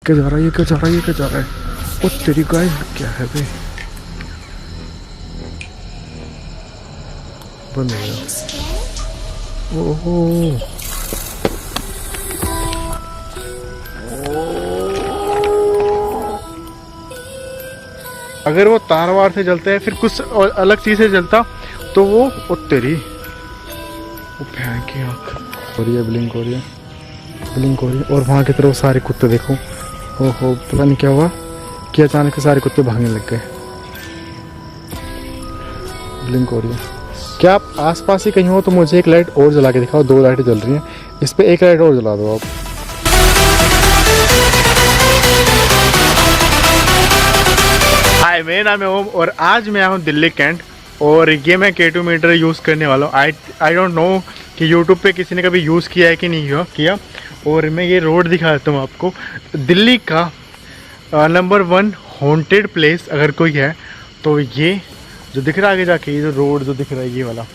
क्या जा रहा है, ये क्या जा रहा है, ये क्या जा रहा है। ओ तेरी गाय, क्या है बे। बंद हो गया। ओहो अगर वो तार वार से जलता है फिर कुछ और अलग चीज से जलता तो वो तेरी वो भैं की आँख हो रही है, ब्लिंक हो रही है, ब्लिंक हो रही है। और वहाँ की तरफ सारे कुत्ते देखो। ओहो पता नहीं क्या हुआ कि अचानक से सारे कुत्ते भागने लग गए। ब्लिंक हो रही है। क्या आप आसपास ही कहीं हो तो मुझे एक लाइट और जला के दिखाओ। 2 लाइटें जल रही हैं, इस पे एक लाइट और जला दो आप। हाय, मेरा नाम है ओम और आज मैं आया हूँ दिल्ली कैंट और ये मैं K2 मीटर यूज़ करने वाला हूँ। आई डोंट नो कि यूट्यूब पे किसी ने कभी यूज़ किया है कि नहीं किया। और मैं ये रोड दिखा देता हूँ आपको। दिल्ली का नंबर 1 हॉन्टेड प्लेस अगर कोई है तो ये जो दिख रहा है आगे जाके, ये जो रोड जो दिख रहा है ये वाला,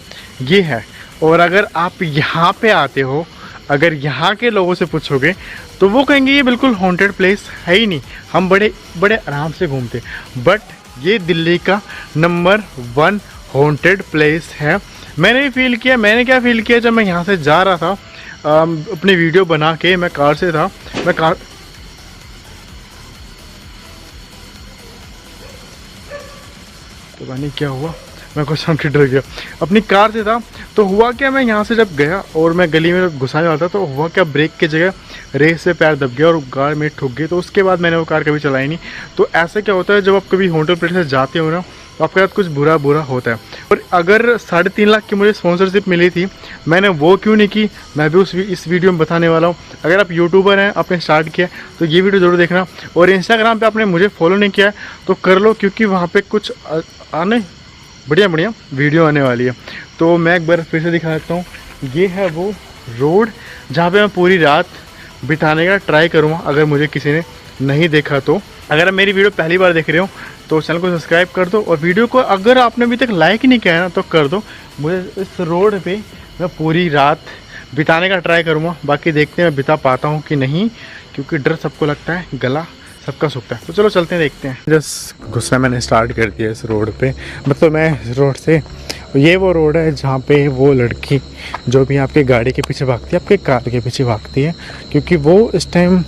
ये है। और अगर आप यहाँ पे आते हो, अगर यहाँ के लोगों से पूछोगे तो वो कहेंगे ये बिल्कुल हॉन्टेड प्लेस है ही नहीं, हम बड़े बड़े आराम से घूमते। बट ये दिल्ली का नंबर 1 हॉन्टेड प्लेस है। मैंने फील किया, मैंने क्या फील किया जब मैं यहाँ से जा रहा था अपनी वीडियो बना के, मैं कार से था, मैं कार पता नहीं क्या हुआ, मैं कुछ समझ डर गया। अपनी कार से था तो हुआ क्या, मैं यहाँ से जब गया और मैं गली में घुसाने वाला था तो हुआ क्या, ब्रेक की जगह रेस से पैर दब गया और कार में ठुक गई। तो उसके बाद मैंने वो कार कभी चलाई नहीं। तो ऐसे क्या होता है जब आप कभी हॉन्टेड प्लेस से जाते हो ना तो आपके साथ कुछ बुरा होता है। और अगर 3.5 लाख की मुझे स्पॉन्सरशिप मिली थी, मैंने वो क्यों नहीं की, मैं भी इस वीडियो में बताने वाला हूँ। अगर आप यूट्यूबर हैं, आपने स्टार्ट किया तो ये वीडियो ज़रूर देखना। और इंस्टाग्राम पे आपने मुझे फॉलो नहीं किया है तो कर लो, क्योंकि वहाँ पे कुछ आने बढ़िया वीडियो आने वाली है। तो मैं एक बार फिर से दिखा देता हूँ। ये है वो रोड जहाँ पे मैं पूरी रात बिताने का ट्राई करूँगा अगर मुझे किसी ने नहीं देखा तो। अगर आप मेरी वीडियो पहली बार देख रहे हो तो चैनल को सब्सक्राइब कर दो और वीडियो को अगर आपने अभी तक लाइक नहीं किया है ना तो कर दो। मुझे इस रोड पे मैं पूरी रात बिताने का ट्राई करूँगा। बाकी देखते हैं मैं बिता पाता हूँ कि नहीं, क्योंकि डर सबको लगता है, गला सबका सूखता है। तो चलो चलते हैं, देखते हैं। जस्ट घुसना मैंने स्टार्ट कर दिया इस रोड पे। मतलब मैं इस रोड से, ये वो रोड है जहाँ पे वो लड़की जो भी आपके गाड़ी के पीछे भागती है, आपके कार के पीछे भागती है, क्योंकि वो इस टाइम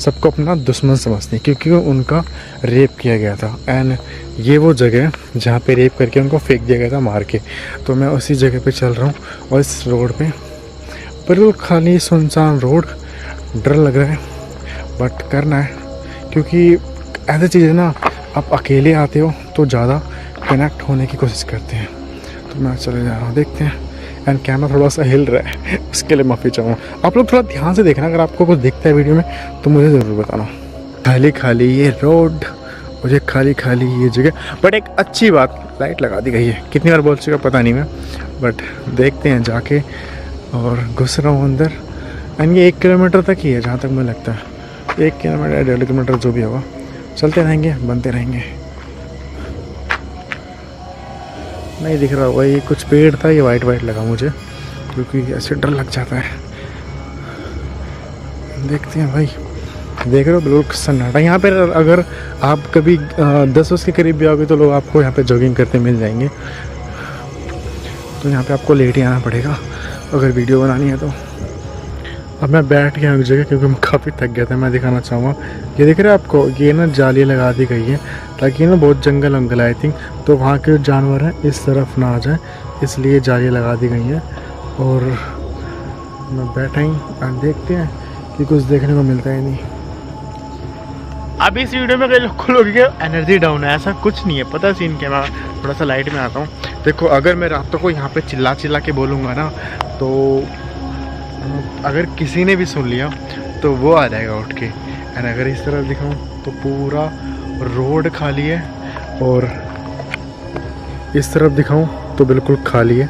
सबको अपना दुश्मन समझती है, क्योंकि उनका रेप किया गया था। एंड ये वो जगह जहाँ पे रेप करके उनको फेंक दिया गया था मार के। तो मैं उसी जगह पे चल रहा हूँ और इस रोड पे बिल्कुल खाली सुनसान रोड, डर लग रहा है बट करना है, क्योंकि ऐसी चीज़ें ना आप अकेले आते हो तो ज़्यादा कनेक्ट होने की कोशिश करते हैं। तो मैं चले जा रहा हूँ, देखते हैं। एंड कैमरा थोड़ा सा हिल रहा है, उसके लिए माफ़ी चाहूँगा। आप लोग थोड़ा ध्यान से देखना, अगर आपको कुछ दिखता है वीडियो में तो मुझे ज़रूर बताना। खाली खाली ये रोड, मुझे खाली खाली ये जगह। बट एक अच्छी बात, लाइट लगा दी गई है। कितनी बार बोल चुका पता नहीं मैं, बट देखते हैं जाके। और घुस रहा हूँ अंदर। एंड ये 1 किलोमीटर तक ही है जहाँ तक मुझे लगता है, 1 किलोमीटर 1.5 किलोमीटर जो भी होगा। चलते रहेंगे, बनते रहेंगे। नहीं दिख रहा, वही कुछ पेड़ था, ये वाइट लगा मुझे, क्योंकि ऐसे डर लग जाता है। देखते हैं भाई, देख रहे हो बिल्कुल सन्नाटा। यहाँ पे अगर आप कभी 10 के करीब भी आओगे तो लोग आपको यहाँ पे जॉगिंग करते मिल जाएंगे। तो यहाँ पे आपको लेट ही आना पड़ेगा अगर वीडियो बनानी है तो। अब मैं बैठ गया एक जगह क्योंकि मैं काफ़ी थक गया था। मैं दिखाना चाहूँगा, ये दिख रहा है आपको, ये ना जाली लगा दी गई है ताकि ना बहुत जंगल आई थिंक, तो वहाँ के जो जानवर हैं इस तरफ ना आ जाए, इसलिए जाली लगा दी गई है। और मैं बैठा ही देखते हैं कि कुछ देखने को मिलता ही नहीं। अब इस वीडियो में कई लोगों की एनर्जी डाउन है, ऐसा कुछ नहीं है। पता सीन क्या, मैं थोड़ा सा लाइट में आता हूँ। देखो, अगर मैं रातों को यहाँ पे चिल्ला के बोलूँगा ना तो अगर किसी ने भी सुन लिया तो वो आ जाएगा उठ के। एंड अगर इस तरह दिखाऊं तो पूरा रोड खाली है, और इस तरफ दिखाऊं तो बिल्कुल खाली है।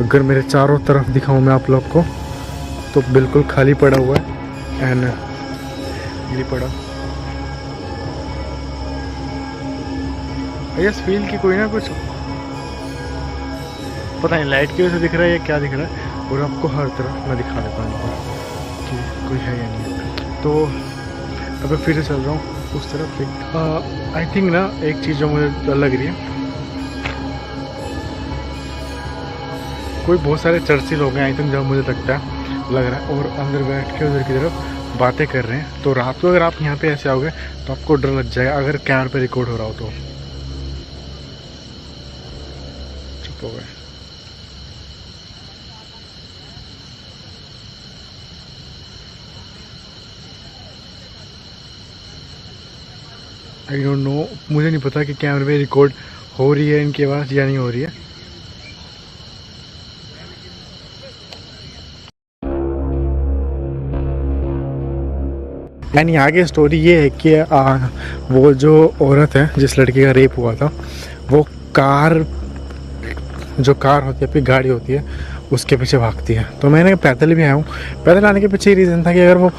अगर मेरे चारों तरफ दिखाऊं मैं आप लोग को तो बिल्कुल खाली पड़ा हुआ है। एंड ये पड़ा यस फील की कोई ना कुछ, पता नहीं लाइट की वजह से दिख रहा है या क्या दिख रहा है। और आपको हर तरफ मैं दिखा देता हूँ कि कोई है या नहीं। तो अब मैं फिर से चल रहा हूँ उस तरफ। आई थिंक ना एक चीज़ जो मुझे डर लग रही है, कोई बहुत सारे चर्ची लोग हैं आई थिंक, जब मुझे लगता है लग रहा है, और अंदर बैठ के उधर की तरफ बातें कर रहे हैं। तो रात को अगर आप यहाँ पे ऐसे आओगे तो आपको डर लग जाएगा अगर कैमरे पे रिकॉर्ड हो रहा हो तो। चुप हो गए। आई डोंट नो, मुझे नहीं पता कि कैमरे पे रिकॉर्ड हो रही है इनकी आवाज़ या नहीं हो रही है। एंड यहाँ की स्टोरी ये है कि वो जो औरत है जिस लड़की का रेप हुआ था, वो कार, जो कार होती है अपनी गाड़ी होती है, उसके पीछे भागती है। तो मैंने पैदल भी आया हूँ। पैदल आने के पीछे रीज़न था कि अगर वो,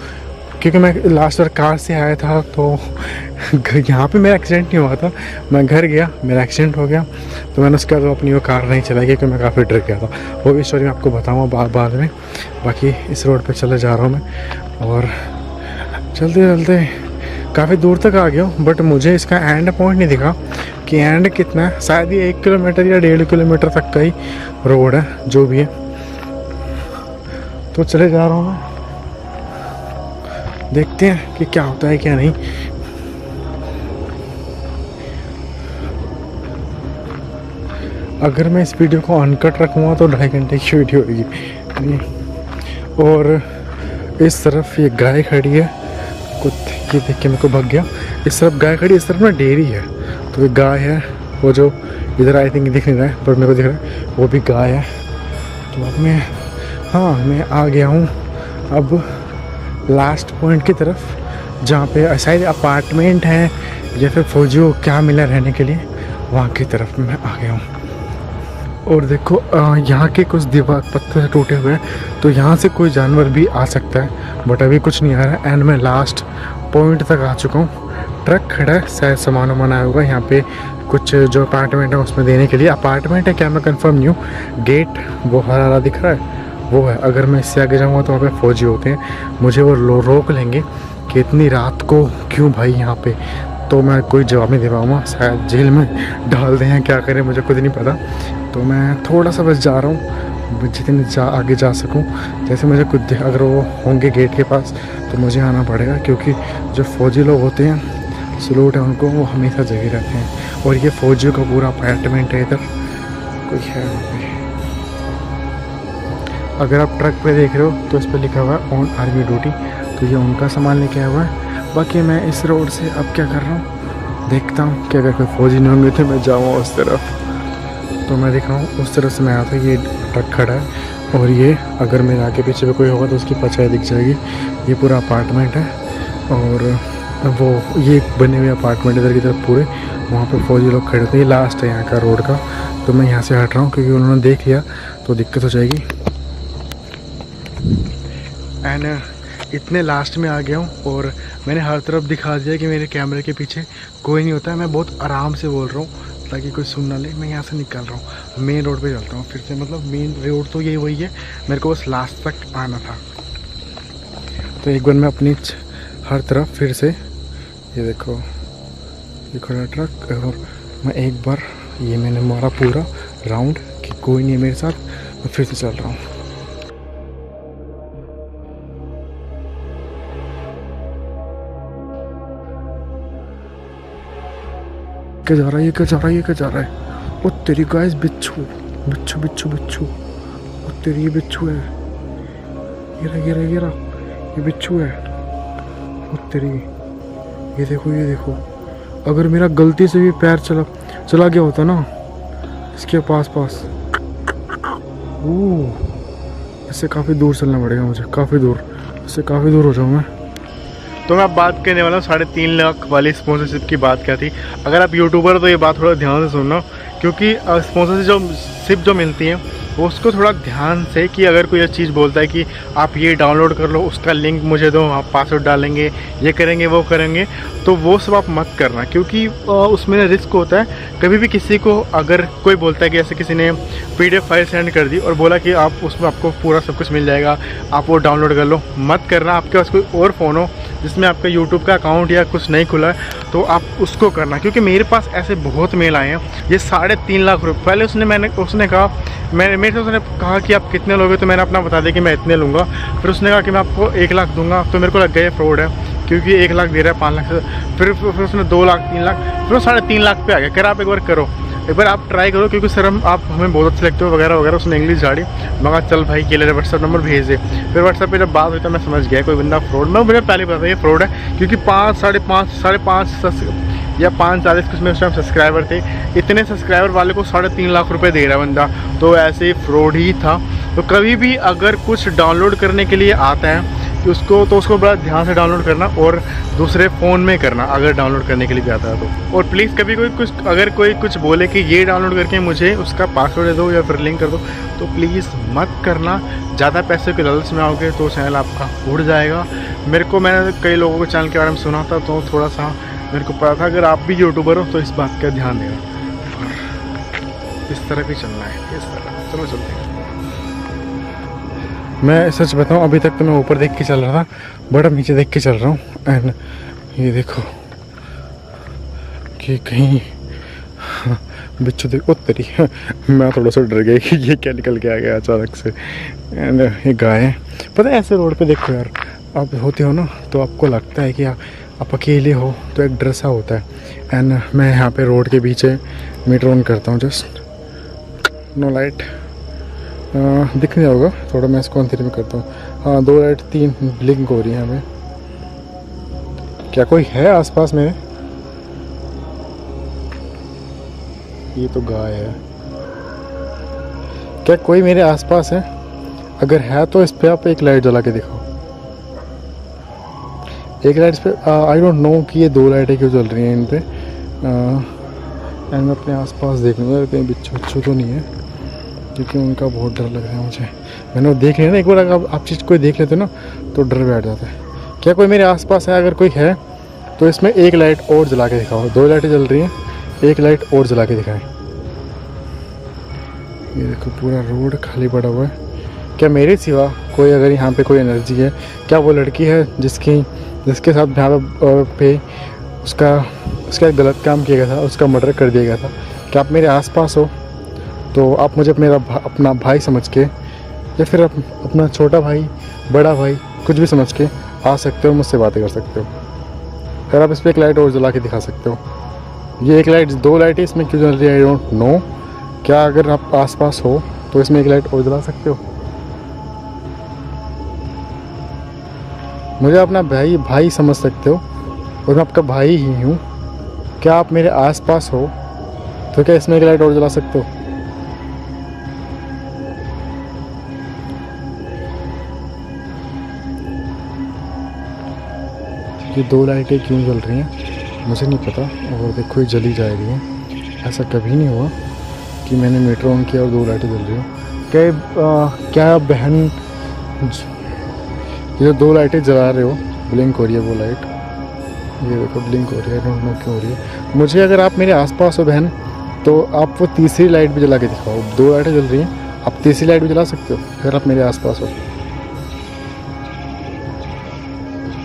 क्योंकि मैं लास्ट बार कार से आया था तो यहाँ पे मेरा एक्सीडेंट नहीं हुआ था, मैं घर गया मेरा एक्सीडेंट हो गया, तो मैंने उसके बाद अपनी वो कार नहीं चलाई क्योंकि मैं काफ़ी डर गया था। वो भी स्टोरी मैं आपको बताऊँगा बाद में। बाकी इस रोड पे चले जा रहा हूँ मैं, और चलते चलते काफ़ी दूर तक आ गया हूँ, बट मुझे इसका एंड पॉइंट नहीं दिखा कि एंड कितना है। शायद ये 1 किलोमीटर या 1.5 किलोमीटर तक का ही रोड है, जो भी है। तो चले जा रहा हूँ मैं, देखते हैं कि क्या होता है क्या नहीं। अगर मैं इस वीडियो को अनकट रखूँगा तो 2.5 घंटे की वीडियो होगी। और इस तरफ ये गाय खड़ी है, कुत्ते, ये देख के मेरे को भग गया। इस तरफ गाय खड़ी, इस तरफ ना डेयरी है, तो ये गाय है। वो जो इधर आई थिंक दिख नहीं रहा है पर मेरे को दिख रहा है, वो भी गाय है। तो अब मैं, हाँ मैं आ गया हूँ अब लास्ट पॉइंट की तरफ, जहाँ पे शायद अपार्टमेंट है या फिर फौजियों क्या मिला रहने के लिए, वहाँ की तरफ मैं आ गया हूँ। और देखो यहाँ के कुछ दीवार पत्थर टूटे हुए हैं, तो यहाँ से कोई जानवर भी आ सकता है, बट अभी कुछ नहीं आ रहा है। एंड मैं लास्ट पॉइंट तक आ चुका हूँ। ट्रक खड़ा है, शायद सामान वामान आया होगा यहाँ पे, कुछ जो अपार्टमेंट है उसमें देने के लिए। अपार्टमेंट है क्या मैं कंफर्म नहीं हूँ। गेट वो हरा दिख रहा है, वो है। अगर मैं इससे आगे जाऊँगा तो वहाँ पे फौजी होते हैं, मुझे वो रोक लेंगे कि इतनी रात को क्यों भाई यहाँ पे। तो मैं कोई जवाब नहीं दे पाऊँगा, शायद जेल में डाल दें या क्या करें, मुझे खुद नहीं पता। तो मैं थोड़ा सा बस जा रहा हूँ, जितने आगे जा सकूँ। जैसे मुझे कुछ अगर वो होंगे गेट के पास तो मुझे आना पड़ेगा, क्योंकि जो फौजी लोग होते हैं, सलूट है उनको, वो हमेशा जगे रहते हैं। और ये फौजियों का पूरा अपार्टमेंट है, इधर कोई है वहाँ पे। अगर आप ट्रक पे देख रहे हो तो इस पर लिखा हुआ है ऑन आर्मी ड्यूटी, तो ये उनका सामान लेके आया हुआ है। बाकी मैं इस रोड से अब क्या कर रहा हूँ, देखता हूँ कि अगर कोई फौजी नहीं होंगे तो मैं जाऊँगा उस तरफ। तो मैं देख रहा हूँ उस तरफ से मैं आया था, ये ट्रक खड़ा है, और ये अगर मेरे आगे पीछे पे कोई होगा तो उसकी परछाई दिख जाएगी। ये पूरा अपार्टमेंट है, और वो ये बने हुए अपार्टमेंट इधर की तरफ पूरे, वहाँ पे फौजी लोग खड़े थे। ये लास्ट है यहाँ का रोड का, तो मैं यहाँ से हट रहा हूँ क्योंकि उन्होंने देख लिया तो दिक्कत हो जाएगी। एंड इतने लास्ट में आ गया हूँ, और मैंने हर तरफ दिखा दिया कि मेरे कैमरे के पीछे कोई नहीं होता है। मैं बहुत आराम से बोल रहा हूँ ताकि कोई सुन ना ले। मैं यहाँ से निकल रहा हूँ, मेन रोड पे चलता हूँ फिर से। मतलब मेन रोड तो यही वही है, मेरे को बस लास्ट तक आना था। तो एक बार मैं अपनी हर तरफ फिर से, ये देखो ये खड़ा ट्रक, और मैं एक बार ये मैंने मारा पूरा राउंड कि कोई नहीं है मेरे साथ। मैं फिर से चल रहा हूँ। क्या जा रहा है, ये क्या जा रहा है, ये क्या जा रहा है। ओ तेरी गाइस, बिच्छू बिच्छू बिच्छू बिच्छू, ओ तेरी ये बिच्छू है, ये रहा ये रहा ये रहा, ये बिच्छू है। ओ तेरी, ये देखो ये देखो। अगर मेरा गलती से भी पैर चला गया होता ना इसके पास, इससे काफ़ी दूर चलना पड़ेगा मुझे, काफ़ी दूर, इससे काफ़ी दूर हो जाऊँ मैं। तो मैं अब बात करने वाला हूँ 3.5 लाख वाली स्पॉन्सरशिप की बात क्या थी। अगर आप यूट्यूबर हो तो ये बात थोड़ा ध्यान से सुनना, क्योंकि स्पॉन्सरशिप जो मिलती है वो उसको थोड़ा ध्यान से, कि अगर कोई चीज़ बोलता है कि आप ये डाउनलोड कर लो, उसका लिंक मुझे दो, आप पासवर्ड डालेंगे, ये करेंगे वो करेंगे, तो वो सब आप मत करना, क्योंकि उसमें रिस्क होता है। कभी भी किसी को अगर कोई बोलता है कि जैसे किसी ने PDF फाइल सेंड कर दी और बोला कि आप उसमें आपको पूरा सब कुछ मिल जाएगा, आप वो डाउनलोड कर लो, मत करना। आपके पास कोई और फ़ोन हो जिसमें आपका यूट्यूब का अकाउंट या कुछ नहीं खुला है, तो आप उसको करना। क्योंकि मेरे पास ऐसे बहुत मेल आए हैं। ये 3.5 लाख रुपये पहले उसने कहा, मेरे से उसने कहा कि आप कितने लोगे, तो मैंने अपना बता दिया कि मैं इतने लूँगा। फिर उसने कहा कि मैं आपको 1 लाख दूंगा, तो मेरे को लग गया ये फ्रॉड है, क्योंकि 1 लाख दे रहा है 5 लाख से। फिर उसने 2 लाख 3 लाख, फिर वो 3.5 लाख पे आ गया। कर आप एक बार करो, एक बार आप ट्राई करो, क्योंकि सर आप हमें बहुत अच्छे लगते हो वगैरह वगैरह। उसने इंग्लिश झाड़ी, मगा चल भाई के लिए व्हाट्सअप नंबर भेज दे। फिर व्हाट्सअप पे जब बात हुई तो मैं समझ गया कोई बंदा फ्रॉड। मुझे पहले पता था ये फ्रॉड है, क्योंकि 5 साढ़े 5 या 540 कुछ में उस टाइम सब्सक्राइबर थे। इतने सब्सक्राइबर वाले को 3.5 लाख रुपए दे रहा है बंदा, तो ऐसे ही फ्रॉड ही था। तो कभी भी अगर कुछ डाउनलोड करने के लिए आता है कि उसको बड़ा ध्यान से डाउनलोड करना, और दूसरे फ़ोन में करना अगर डाउनलोड करने के लिए भी आता है तो। और प्लीज़ कभी कोई कुछ बोले कि ये डाउनलोड करके मुझे उसका पासवर्ड दे दो या फिर लिंक कर दो, तो प्लीज़ मत करना। ज़्यादा पैसे के लालच में आओगे तो चैनल आपका उड़ जाएगा। मैंने कई लोगों के चैनल के बारे में सुना था, तो थोड़ा सा मेरे को पता था। अगर आप भी यूट्यूबर हो तो इस बात का ध्यान देना, और इस तरह भी चलना है, इस तरह। चलो चलते हैं। मैं सच बताऊं, अभी तक तो मैं ऊपर देख के चल रहा था, बट अब नीचे देख के चल रहा हूँ। एंड ये देखो कि कहीं बिच्छू देखो तेरी मैं थोड़ा सा डर गया कि ये क्या निकल के आ गया अचानक से। एंड ये गाय है, पता है ऐसे रोड पे देखो यार, आप होते हो ना तो आपको लगता है कि आप अकेले हो, तो एक डर सा होता है। एंड मैं यहाँ पे रोड के पीछे मीटर ऑन करता हूँ, जस्ट नो लाइट, दिख नहीं होगा थोड़ा, मैं इसको अंधेरे में करता हूँ। हाँ 2 लाइट 3 ब्लिंक हो रही है हमें। क्या कोई है आसपास में? ये तो गाय है। क्या कोई मेरे आसपास है? अगर है तो इस पे आप एक लाइट जला के दिखाओ। एक लाइट इस पे, आई डोंट नो कि ये 2 लाइटें क्यों जल रही हैं इन पे। एंड मैं अपने आसपास देख लूँगा कहीं बिच्छू तो नहीं है, क्योंकि उनका बहुत डर लग रहा है मुझे। मैंने वो देख लिया ना एक बार, अगर आप चीज़ कोई देख लेते ना तो डर बैठ जाता है। क्या कोई मेरे आसपास है? अगर कोई है तो इसमें एक लाइट और जला के दिखाओ। 2 लाइटें जल रही हैं, एक लाइट और जला के दिखाएं। ये देखो पूरा रोड खाली पड़ा हुआ है। क्या मेरे सिवा कोई अगर यहाँ पे कोई एनर्जी है? क्या वो लड़की है जिसके साथ यहाँ पे उसका एक गलत काम किया गया था, उसका मर्डर कर दिया गया था? क्या आप मेरे आसपास हो तो आप मुझे अपना भाई समझ के, या फिर अपना छोटा भाई, बड़ा भाई, कुछ भी समझ के आ सकते हो, मुझसे बातें कर सकते हो। फिर आप इस पर एक लाइट और जला के दिखा सकते हो। ये एक लाइट, 2 लाइटें इसमें क्यों जल रही है आई डोंट नो। क्या अगर आप आसपास हो तो इसमें एक लाइट और जला सकते हो? मुझे अपना भाई समझ सकते हो, और मैं आपका भाई ही हूँ। क्या आप मेरे आसपास हो तो क्या इसमें एक लाइट और जला सकते हो? ये 2 लाइटें क्यों जल रही हैं मुझे नहीं पता, और देखो ये जली जा रही हैं। ऐसा कभी नहीं हुआ कि मैंने मीटर ऑन किया और 2 लाइटें जल रही हो। क्या बहन, ये जो 2 लाइटें जला रहे हो, ब्लिंक हो रही है वो लाइट, ये देखो ब्लिंक हो रही है, डोंट नो क्यों हो रही है। मुझे अगर आप मेरे आसपास हो बहन, तो आप वो तीसरी लाइट भी जला के दिखाओ। 2 लाइटें जल रही हैं, आप तीसरी लाइट भी जला सकते हो अगर आप मेरे आसपास हो।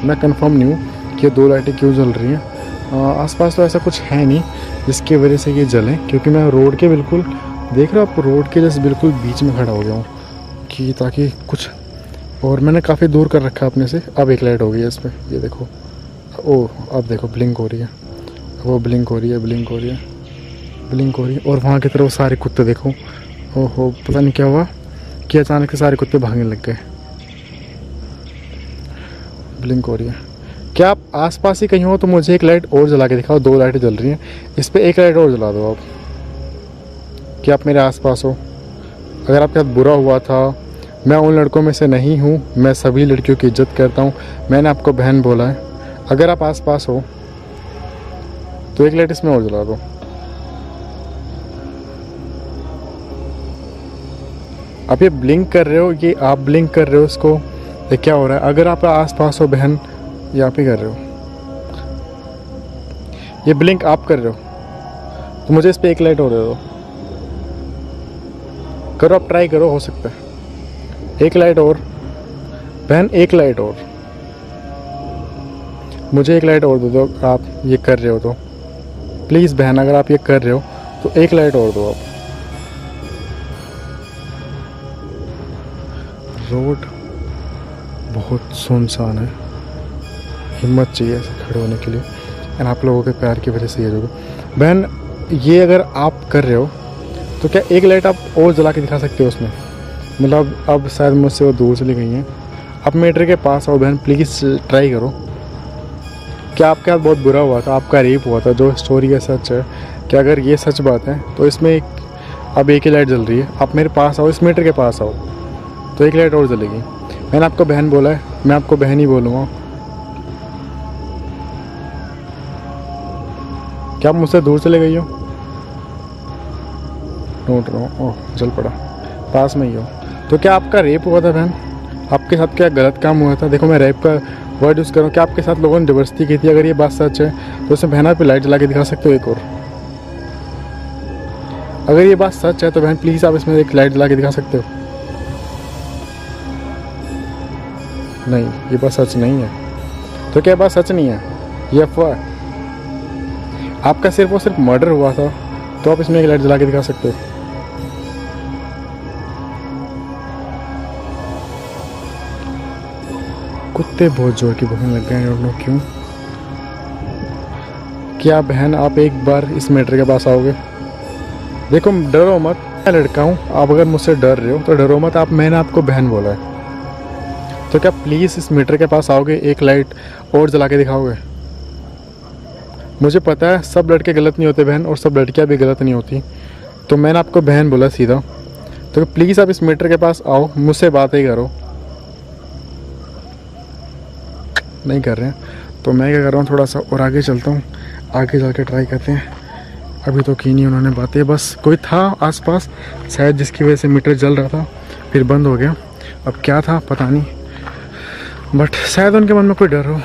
मैं कंफर्म नहीं हूँ कि 2 लाइटें क्यों जल रही हैं। आसपास तो ऐसा कुछ है नहीं जिसकी वजह से ये जलें, क्योंकि मैं रोड के बिल्कुल, देख रहे हो आप, रोड के जैसे बिल्कुल बीच में खड़ा हो गया हूँ, कि ताकि कुछ, और मैंने काफ़ी दूर कर रखा है अपने से। अब एक लाइट हो गई है इस पर, ये देखो, ओह अब देखो ब्लिंक हो रही है, वो ब्लिंक हो रही है, ब्लिंक हो रही है, ब्लिंक हो रही है। और वहाँ की तरफ सारे कुत्ते देखो, ओहो पता नहीं क्या हुआ कि अचानक से सारे कुत्ते भागने लग गए। ब्लिंक हो रही है। क्या आप आसपास ही कहीं हो तो मुझे एक लाइट और जला के दिखाओ। 2 लाइटें जल रही हैं, इस पर एक लाइट और जला दो आप। क्या आप मेरे आसपास हो? अगर आपके साथ बुरा हुआ था, मैं उन लड़कों में से नहीं हूँ, मैं सभी लड़कियों की इज्जत करता हूँ, मैंने आपको बहन बोला है। अगर आप आसपास हो तो एक लाइट इसमें और जला दो। आप ये ब्लिंक कर रहे हो, ये आप ब्लिंक कर रहे हो इसको, ये क्या हो रहा है? अगर आप आस पास हो बहन, ये आप ही कर रहे हो, ये ब्लिंक आप कर रहे हो, तो मुझे इस पर एक लाइट और दे दो। करो, आप ट्राई करो, हो सकता है। एक लाइट और बहन, एक लाइट और, मुझे एक लाइट और दे दो। आप ये कर रहे हो तो प्लीज़ बहन, अगर आप ये कर रहे हो तो एक लाइट और दो आप। रोड बहुत सुनसान है, हिम्मत चाहिए ऐसे खड़े होने के लिए, एंड आप लोगों के प्यार की वजह से ये जो बहन, ये अगर आप कर रहे हो तो क्या एक लाइट आप और जला के दिखा सकते हो उसमें? मतलब अब शायद मुझसे वो दूर चली गई हैं। आप मीटर के पास आओ बहन, प्लीज़ ट्राई करो। क्या आपके साथ बहुत बुरा हुआ था, आपका रेप हुआ था, जो स्टोरी है सच है? क्या अगर ये सच बात है तो इसमें अब एक ही लाइट जल रही है। आप मेरे पास आओ, इस मीटर के पास आओ, तो एक लाइट और जलेगी। मैंने आपको बहन बोला है, मैं आपको बहन ही बोलूँगा। क्या आप मुझसे दूर चले गई हो? ढूंढ रहा हूँ, ओह जल पड़ा, पास में ही हो। तो क्या आपका रेप हुआ था बहन? आपके साथ क्या गलत काम हुआ था? देखो मैं रेप का वर्ड यूज़ करूँ, क्या आपके साथ लोगों ने जबरदस्ती की थी? अगर ये बात सच है तो उसमें बहना पे लाइट जला के दिखा सकते हो एक और। अगर ये बात सच है तो बहन प्लीज़ आप इसमें एक लाइट जला के दिखा सकते हो। नहीं, ये बात सच नहीं है। तो क्या बात सच नहीं है? ये अफवाह है। आपका सिर्फ और सिर्फ मर्डर हुआ था तो आप इसमें एक लाइट जला के दिखा सकते हो। कुत्ते बहुत जोर की भौंकने लग गए, आई डोंट नो क्यों। क्या बहन आप एक बार इस मैटर के पास आओगे? देखो डरो मत, मैं लड़का हूँ, आप अगर मुझसे डर रहे हो तो डरो मत। मैंने आपको बहन बोला है, तो क्या प्लीज़ इस मीटर के पास आओगे, एक लाइट और जला के दिखाओगे? मुझे पता है सब लड़के गलत नहीं होते बहन, और सब लड़कियां भी गलत नहीं होती, तो मैंने आपको बहन बोला सीधा। तो प्लीज़ आप इस मीटर के पास आओ, मुझसे बात ही करो। नहीं कर रहे हैं तो मैं क्या कर रहा हूँ, थोड़ा सा और आगे चलता हूँ, आगे चल के ट्राई करते हैं। अभी तो की नहीं उन्होंने बातें, बस कोई था आसपास शायद जिसकी वजह से मीटर जल रहा था, फिर बंद हो गया। अब क्या था पता नहीं, बट शायद उनके मन में कोई डर हो।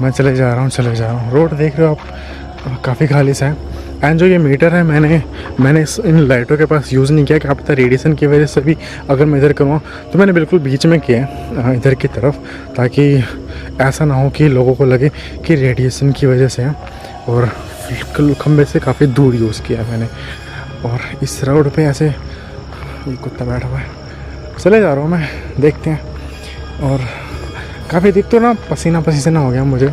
मैं चले जा रहा हूँ। रोड देख रहे हो आप, काफ़ी खाली सा है। एंड जो ये मीटर है मैंने इन लाइटों के पास यूज़ नहीं किया, क्या पता रेडिएशन की वजह से भी अगर मैं इधर करूँ तो मैंने बिल्कुल बीच में किया है इधर की तरफ, ताकि ऐसा ना हो कि लोगों को लगे कि रेडिएशन की वजह से है। और खंबे से काफ़ी दूर यूज़ किया मैंने। और इस रोड पे ऐसे ये कुत्ता बैठा हुआ है, चले जा रहा हूँ मैं, देखते हैं। और काफ़ी दिख तो ना पसीना पसीना हो गया मुझे। ये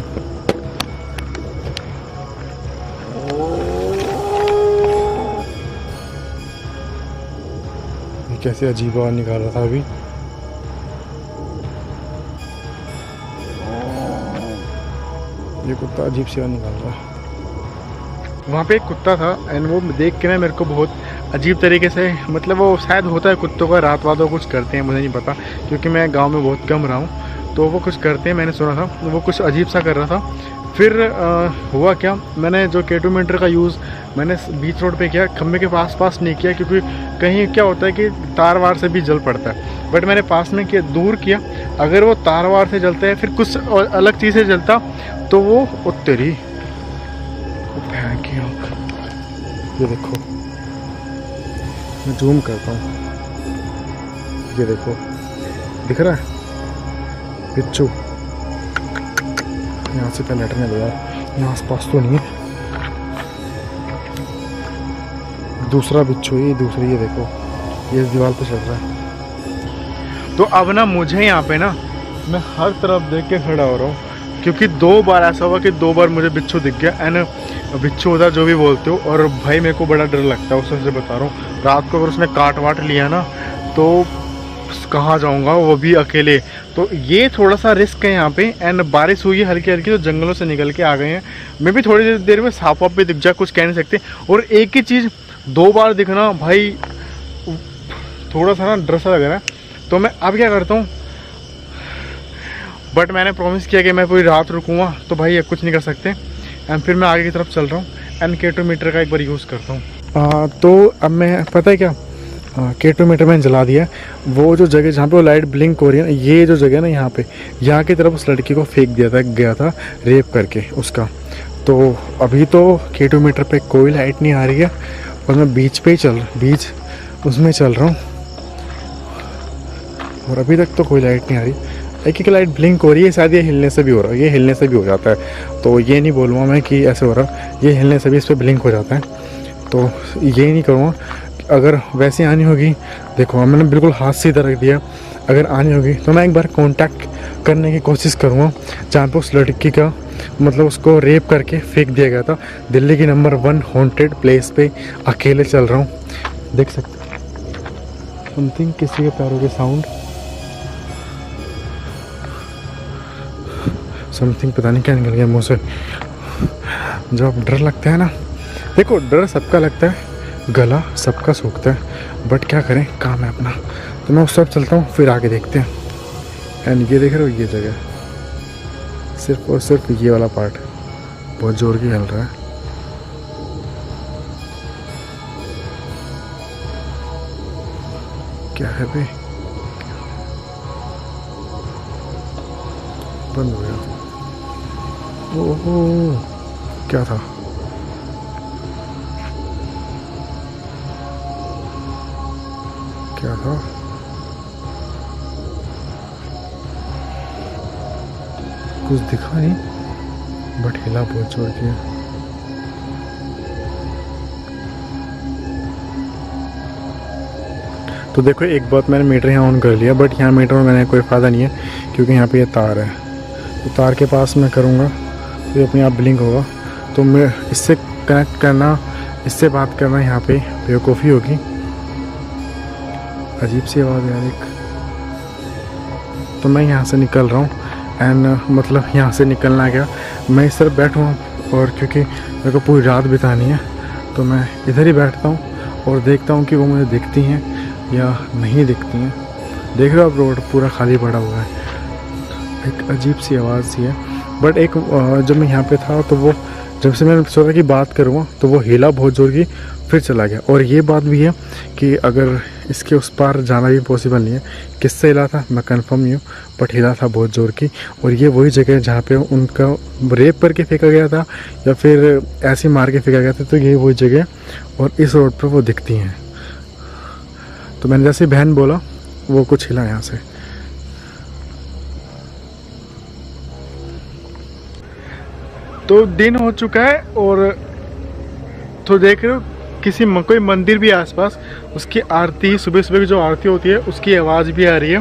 कैसे अजीब आवाज़ निकाल रहा था अभी। ये कुत्ता अजीब सी आवाज़ निकाल रहा है। वहाँ पे एक कुत्ता था एंड वो देख के ना मेरे को बहुत अजीब तरीके से, मतलब वो शायद होता है कुत्तों का रात वात वो कुछ करते हैं, मुझे नहीं पता क्योंकि मैं गांव में बहुत कम रहा हूँ, तो वो कुछ करते हैं मैंने सुना था। वो कुछ अजीब सा कर रहा था। फिर हुआ क्या, मैंने जो K2 मीटर का यूज़ मैंने बीच रोड पे किया, खम्भे के पास नहीं किया, क्योंकि कहीं क्या होता है कि तार वार से भी जल पड़ता है। बट मैंने पास में किया, दूर किया। अगर वो तार वार से जलता है फिर कुछ अलग चीज़ से जलता तो वो तेरी ये देखो, मैं जूम करता हूँ, ये देखो दिख रहा है बिच्छू। यहाँ से पहले हटने दो यार, यहाँ आसपास तो नहीं है। दूसरा बिच्छू, ये दूसरी, ये देखो ये दीवार पे चल रहा है। तो अब ना मुझे यहाँ पे ना मैं हर तरफ देख के खड़ा हो रहा हूँ, क्योंकि 2 बार ऐसा हुआ कि 2 बार मुझे बिच्छू दिख गया। एंड बिच्छू होता जो भी बोलते हो, और भाई मेरे को बड़ा डर लगता है उससे बता रहा हूँ। रात को अगर उसने काट वाट लिया ना तो कहाँ जाऊँगा, वो भी अकेले। तो ये थोड़ा सा रिस्क है यहाँ पे। एंड बारिश हुई है हल्की हल्की, तो जंगलों से निकल के आ गए हैं। मैं भी थोड़ी देर में सांप वाप भी दिख जाए, कुछ कह नहीं सकते। और एक ही चीज़ 2 बार दिखना भाई, थोड़ा सा ना डर सा लग रहा है। तो मैं अब क्या करता हूँ, बट मैंने प्रॉमिस किया कि मैं पूरी रात रुकूँगा, तो भाई ये कुछ नहीं कर सकते। एंड फिर मैं आगे की तरफ चल रहा हूँ एंड K2 मीटर का एक बार यूज़ करता हूँ। तो अब मैं पता है क्या, K2 मीटर मैंने जला दिया। वो जो जगह जहाँ पे वो लाइट ब्लिंक हो रही है ना, ये जो जगह है ना यहाँ की तरफ उस लड़की को फेंक दिया था, गया था रेप करके उसका। तो अभी तो K2 मीटर पे कोई लाइट नहीं आ रही है और मैं बीच पे ही बीच उसमें चल रहा हूँ और अभी तक तो कोई लाइट नहीं आ रही। एक लाइट ब्लिंक हो रही है, शायद ये हिलने से भी हो रहा है, ये हिलने से भी हो जाता है। तो ये नहीं बोलूँगा मैं कि ऐसे हो रहा, ये हिलने से भी इस पर ब्लिंक हो जाता है। तो ये नहीं करूँगा। अगर वैसे आनी होगी, देखो मैंने बिल्कुल हाथ सीधा रख दिया, अगर आनी होगी तो मैं एक बार कांटेक्ट करने की कोशिश करूँगा जहाँ पे उस लड़की का मतलब उसको रेप करके फेंक दिया गया था। दिल्ली की नंबर 1 हॉन्टेड प्लेस पे अकेले चल रहा हूँ, देख सकते हो समथिंग, किसी के पैरों के साउंड, समथिंग पता नहीं क्या निकल गया मुँह से। जब डर लगता है ना, देखो डर सबका लगता है, गला सबका सूखता है, बट क्या करें, काम है अपना। तो मैं उस तरफ चलता हूँ, फिर आगे देखते हैं। एंड ये देख रहे हो, ये जगह सिर्फ और सिर्फ ये वाला पार्ट बहुत जोर की हिल रहा है। क्या है भाई, बंद हो गया। ओहो, क्या था? क्या था? कुछ दिखा नहीं, बट हिला बहुत जोर की। तो देखो एक बात, मैंने मीटर यहाँ ऑन कर लिया, बट यहाँ मीटर में मैंने कोई फ़ायदा नहीं है क्योंकि यहाँ पे ये तार है। तो तार के पास मैं करूँगा तो ये अपने आप ब्लिंक होगा। तो मैं इससे कनेक्ट करना, इससे बात करना यहाँ पे बेवकूफ़ी होगी। अजीब सी आवाज़ यार एक। तो मैं यहाँ से निकल रहा हूँ एंड मतलब यहाँ से निकलना क्या, मैं इस तरफ बैठूँ और क्योंकि मेरे को पूरी रात बितानी है तो मैं इधर ही बैठता हूँ और देखता हूँ कि वो मुझे दिखती हैं या नहीं दिखती हैं। देख रहे हो आप, रोड पूरा खाली पड़ा हुआ है। एक अजीब सी आवाज़ सी है, बट एक जब मैं यहाँ पे था तो वो, जब से मैंने सोचा कि बात करूँगा तो वो हिला बहुत जोर की, फिर चला गया। और ये बात भी है कि अगर इसके उस पार जाना भी पॉसिबल नहीं है। किससे हिला था मैं कंफर्म नहीं हूँ, बट हिला था बहुत ज़ोर की। और ये वही जगह है जहाँ पे उनका रेप करके फेंका गया था या फिर ऐसे मार के फेंका गया था। तो ये वही जगह और इस रोड पर वो दिखती हैं। तो मैंने जैसे बहन बोला वो कुछ हिला यहाँ से। तो दिन हो चुका है और तो देख रहे हो कोई मंदिर भी आसपास, उसकी आरती, सुबह सुबह की जो आरती होती है उसकी आवाज़ भी आ रही है।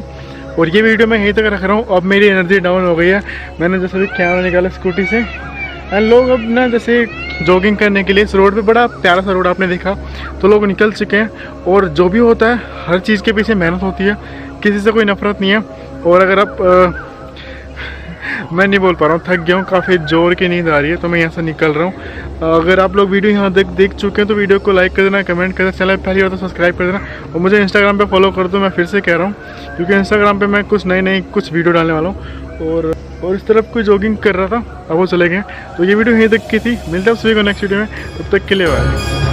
और ये वीडियो मैं यहीं तक रख रहा हूँ। अब मेरी एनर्जी डाउन हो गई है। मैंने जैसे भी कैमरा निकाला स्कूटी से एंड लोग अब ना जैसे जॉगिंग करने के लिए इस रोड पे, बड़ा प्यारा सा रोड आपने देखा, तो लोग निकल चुके हैं। और जो भी होता है हर चीज़ के पीछे मेहनत होती है, किसी से कोई नफरत नहीं है। और अगर आप मैं नहीं बोल पा रहा हूँ, थक गया हूँ, काफ़ी जोर की नींद आ रही है, तो मैं यहाँ से निकल रहा हूँ। अगर आप लोग वीडियो यहाँ देख चुके हैं तो वीडियो को लाइक कर देना, कमेंट कर देना, चैनल पहली बार तो सब्सक्राइब कर देना और मुझे इंस्टाग्राम पे फॉलो कर दो। मैं फिर से कह रहा हूँ क्योंकि इंस्टाग्राम पे मैं कुछ नई कुछ वीडियो डालने वाला हूँ। और इस तरफ कोई जॉगिंग कर रहा था, अब वो चले गए। तो ये वीडियो यहीं तक की थी। मिलता है सभी को नेक्स्ट वीडियो में, तब तक के लिए बाय।